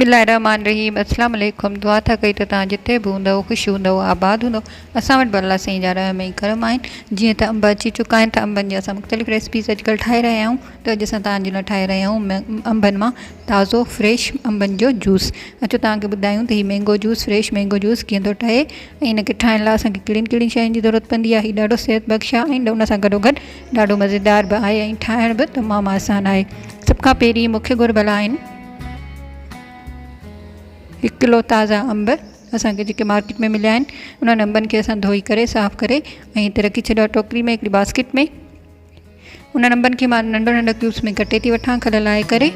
बिस्मिल्लाहिर्रहमानिर्रहीम। अस्सलाम वालेकुम। दुआ था कई त तव्हां जिथे बि हूंदव ख़ुशि हूंदव, आबाद हूंदव। असां वटि अल्लाह साईं जा रहम ऐं करम आहिनि। जीअं त अंब अची चुका आहिनि त अंबनि जी असां मुख़्तलिफ़ रेसिपीज़ अॼुकल्ह ठाहे रहिया आहियूं। त अॼु असां तव्हांजे लाइ ठाहे रहिया आहियूं अंबनि मां ताज़ो फ्रेश अंबनि जो जूस। अचो तव्हांखे ॿुधायूं त हीउ mango juice, fresh mango juice कीअं थो ठहे ऐं हिनखे ठाहिण लाइ असांखे कहिड़ियुनि कहिड़ियुनि शयुनि जी ज़रूरत पवंदी आहे। हीउ ॾाढो सिहत बख़्श आहे ऐं उन सां गॾोगॾु ॾाढो मज़ेदार बि आहे ऐं ठाहिण बि तमामु आसान आहे। सभ खां पहिरीं मूंखे घुर्बल आहिनि 1 किलो ताज़ा अंब असांखे जेके मार्केट में मिलिया आहिनि। उन्हनि अंबनि खे असां धोई करे साफ़ करे ऐं हिते रखी छॾियो टोकरी में, हिकिड़ी बास्केट में। उन्हनि अंबनि खे मां नंढा नंढा क्यूब्स में कटे थी वठां खल लाहे करे।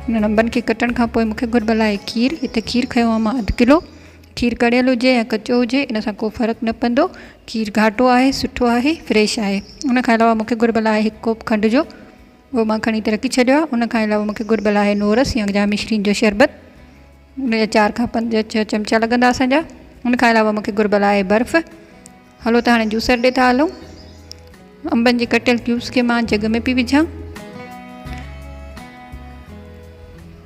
उन्हनि अंबनि खे कटण खां पोइ मूंखे घुर्बल आहे खीर। हिते खीर खयो आहे मां 1 किलो। खीर कड़ियल हुजे या कचो हुजे इन सां को फ़र्क़ु न पवंदो। खीर घाटो आहे, सुठो आहे, फ्रेश आहे। उन खां अलावा मूंखे घुर्बल आहे 1 कोप खंड जो, उहो मां खणी त रखी छॾियो आहे। उन खां अलावा मूंखे घुर्बल आहे नोरस या जा मिश्रीन जो शरबत, उन जा 4 खां 5 6 चमचा लॻंदा असांजा। उन खां अलावा मूंखे घुर्बल आहे बर्फ़। हलो त हाणे जूसर ॾे था हलूं। अंबनि जे कटियल क्यूब्स खे मां जग में पई विझां।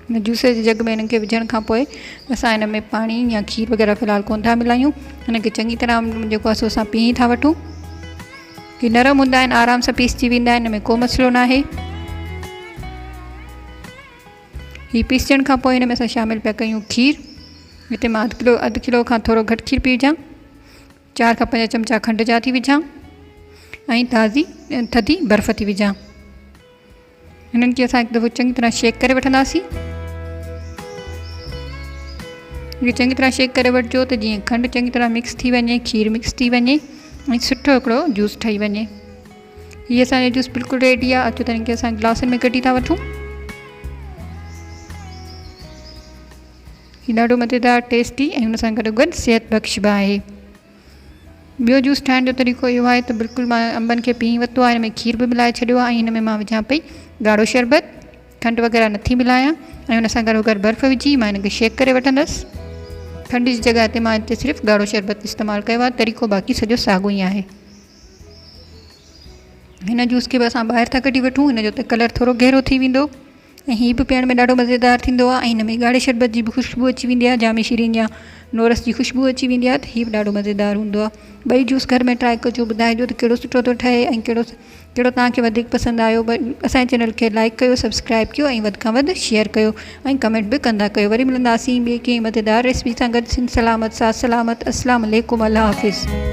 हिन जूस जे जग में हिननि खे विझण खां पोइ असां हिन में पाणी या खीर वग़ैरह फ़िलहालु कोन था मिलायूं। हिनखे चङी तरह जेको आहे सो असां पी था वठूं। ही नरम हूंदा आहिनि, आराम सां पीसजी वेंदा आहिनि, हिन में को मसइलो न आहे। हीअ पीसजण खां पोइ हिन में असां शामिलु पिया कयूं खीर। हिते मां 1 किलो खां थोरो घटि खीर पई विझां। 4 खां 5 चमचा खंड जा थी विझां ऐं ताज़ी थधी बर्फ़ थी विझां। हिननि खे असां हिकु दफ़ो चङी तरह शेक करे वठंदासीं। इहे चङी तरह शेक करे वठिजो त जीअं खंड चङी तरह मिक्स थी वञे, खीर मिक्स थी वञे ऐं सुठो हिकिड़ो जूस ठही वञे। हीअ असांजो जूस बिल्कुलु रेडी आहे। अचो त हिनखे असां गिलासनि में कढी था वठूं। हीउ ॾाढो मज़ेदार, टेस्टी ऐं हुन सां गॾोगॾु सिहत बख़्श बि आहे। ॿियो जूस ठाहिण जो तरीक़ो इहो आहे त बिल्कुलु मां अंबनि खे पी वरितो आहे, हिन में खीर बि मिलाए छॾियो आहे ऐं हिन में मां विझां पई ॻाढ़ो शरबत। खंड वग़ैरह नथी मिलायां ऐं हुन सां गॾोगॾु बर्फ़ विझी मां हिनखे शेक करे वठंदसि। खंड जी जॻह ते मां हिते सिर्फ़ु ॻाढ़ो शरबत इस्तेमालु कयो आहे। तरीक़ो बाक़ी सॼो साॻियो ई आहे। हिन जूस खे बि असां ॿाहिरि था कढी वठूं। हिन जो त कलर थोरो गहरो थी वेंदो ऐं हीअ बि पीअण में ॾाढो मज़ेदार थींदो आहे ऐं हिन में ॻाढ़े शरबत जी बि ख़ुशबू अची वेंदी आहे, जामी शीरीन या नोरस जी ख़ुशबू अची वेंदी आहे। त हीअ बि ॾाढो मज़ेदार हूंदो आहे। ॿई जूस घर में ट्राए कजो, ॿुधाइजो त कहिड़ो सुठो थो ठहे ऐं कहिड़ो तव्हांखे वधीक पसंदि आयो। असांजे चैनल खे लाइक कयो, सब्सक्राइब कयो ऐं वधि खां वधि शेयर कयो ऐं कमेंट बि कंदा कयो। वरी मिलंदासीं ॿिए कंहिं मज़ेदार रेसिपी सां गॾु। सलामत सां सलामत। अस्सलाम वालेकुम। अल्लाह हाफ़िज़।